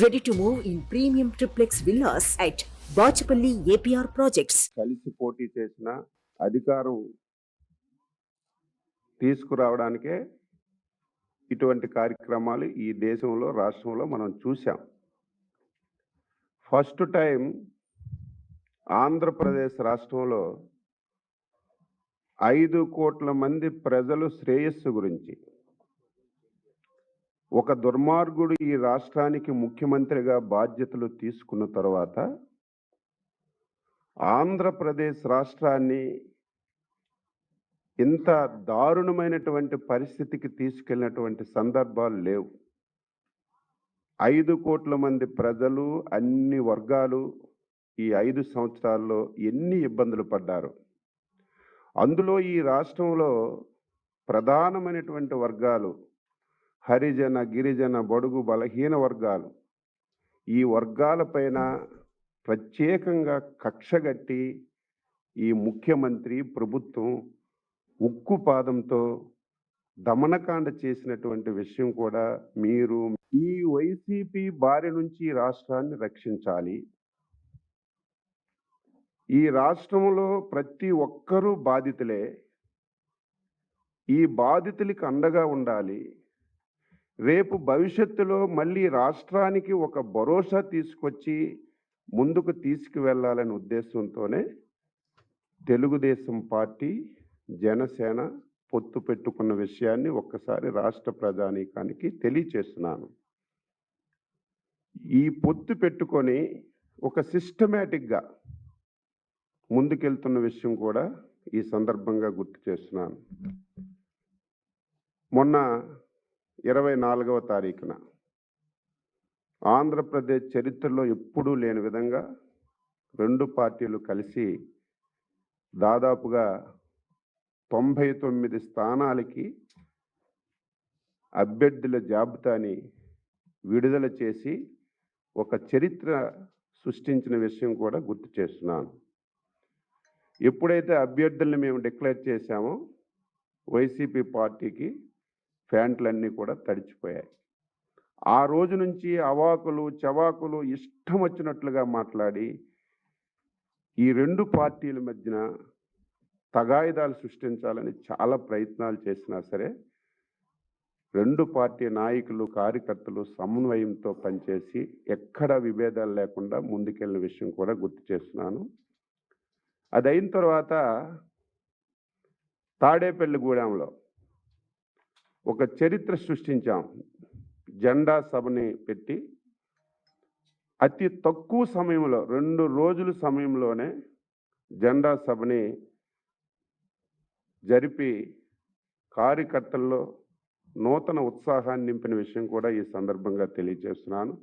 Ready to move in premium triplex villas at Bachapalli APR Projects. కలిసి పోటీ చేసిన అధికారం తీసుకురావడానికే ఇటువంటి కార్యక్రమాలు ఈ దేశంలో రాష్ట్రంలో మనం చూసాం. ఫస్ట్ టైం ఆంధ్రప్రదేశ్ రాష్ట్రంలో 5 కోట్ల మంది ప్రజలు శ్రేయస్సు గురించి ఒక దుర్మార్గుడు ఈ రాష్ట్రానికి ముఖ్యమంత్రిగా బాధ్యతలు తీసుకున్న తర్వాత ఆంధ్రప్రదేశ్ రాష్ట్రాన్ని ఇంత దారుణమైనటువంటి పరిస్థితికి తీసుకెళ్ళినటువంటి సందర్భాలు లేవు. 5 కోట్ల మంది ప్రజలు అన్ని వర్గాలు ఈ 5 సంవత్సరాల్లో ఎన్ని ఇబ్బందులు పడ్డారు. అందులో ఈ రాష్ట్రంలో ప్రధానమైనటువంటి వర్గాలు హరిజన, గిరిజన, బడుగు, బలహీన వర్గాలు. ఈ వర్గాలపైన ప్రత్యేకంగా కక్షగట్టి ఈ ముఖ్యమంత్రి ప్రభుత్వం ఉక్కు పాదంతో దమనకాండ చేసినటువంటి విషయం కూడా మీరు ఈ వైసీపీ బారి నుంచి రాష్ట్రాన్ని రక్షించాలి. ఈ రాష్ట్రంలో ప్రతి ఒక్కరూ బాధితులే. ఈ బాధితులకు అండగా ఉండాలి. రేపు భవిష్యత్తులో మళ్ళీ రాష్ట్రానికి ఒక భరోసా తీసుకొచ్చి ముందుకు తీసుకువెళ్ళాలనే ఉద్దేశంతోనే తెలుగుదేశం పార్టీ, జనసేన పొత్తు పెట్టుకున్న విషయాన్ని ఒక్కసారి రాష్ట్ర ప్రజానీకానికి తెలియచేస్తున్నాను. ఈ పొత్తు పెట్టుకొని ఒక సిస్టమేటిక్గా ముందుకెళ్తున్న విషయం కూడా ఈ సందర్భంగా గుర్తు చేస్తున్నాను. మొన్న 24వ తారీఖున ఆంధ్రప్రదేశ్ చరిత్రలో ఎప్పుడూ లేని విధంగా 2 పార్టీలు కలిసి దాదాపుగా 99 స్థానాలకి అభ్యర్థుల జాబితాని విడుదల చేసి ఒక చరిత్ర సృష్టించిన విషయం కూడా గుర్తు చేస్తున్నాను. ఎప్పుడైతే అభ్యర్థుల్ని మేము డిక్లేర్ చేశామో వైసీపీ పార్టీకి ఫ్యాంట్లన్నీ కూడా తడిచిపోయాయి. ఆ రోజు నుంచి అవాకులు చవాకులు ఇష్టం వచ్చినట్లుగా మాట్లాడి ఈ 2 పార్టీల మధ్యన తగాయిదాలు సృష్టించాలని చాలా ప్రయత్నాలు చేసినా సరే 2 పార్టీ నాయకులు, కార్యకర్తలు సమన్వయంతో పనిచేసి ఎక్కడ విభేదాలు లేకుండా ముందుకెళ్ళిన విషయం కూడా గుర్తు చేస్తున్నాను. అది అయిన తర్వాత తాడేపల్లిగూడెంలో ఒక చరిత్ర సృష్టించాం. జెండా సభని పెట్టి అతి తక్కువ సమయంలో 2 రోజుల సమయంలోనే జెండా సభని జరిపి కార్యకర్తల్లో నూతన ఉత్సాహాన్ని నింపిన విషయం కూడా ఈ సందర్భంగా తెలియజేస్తున్నాను.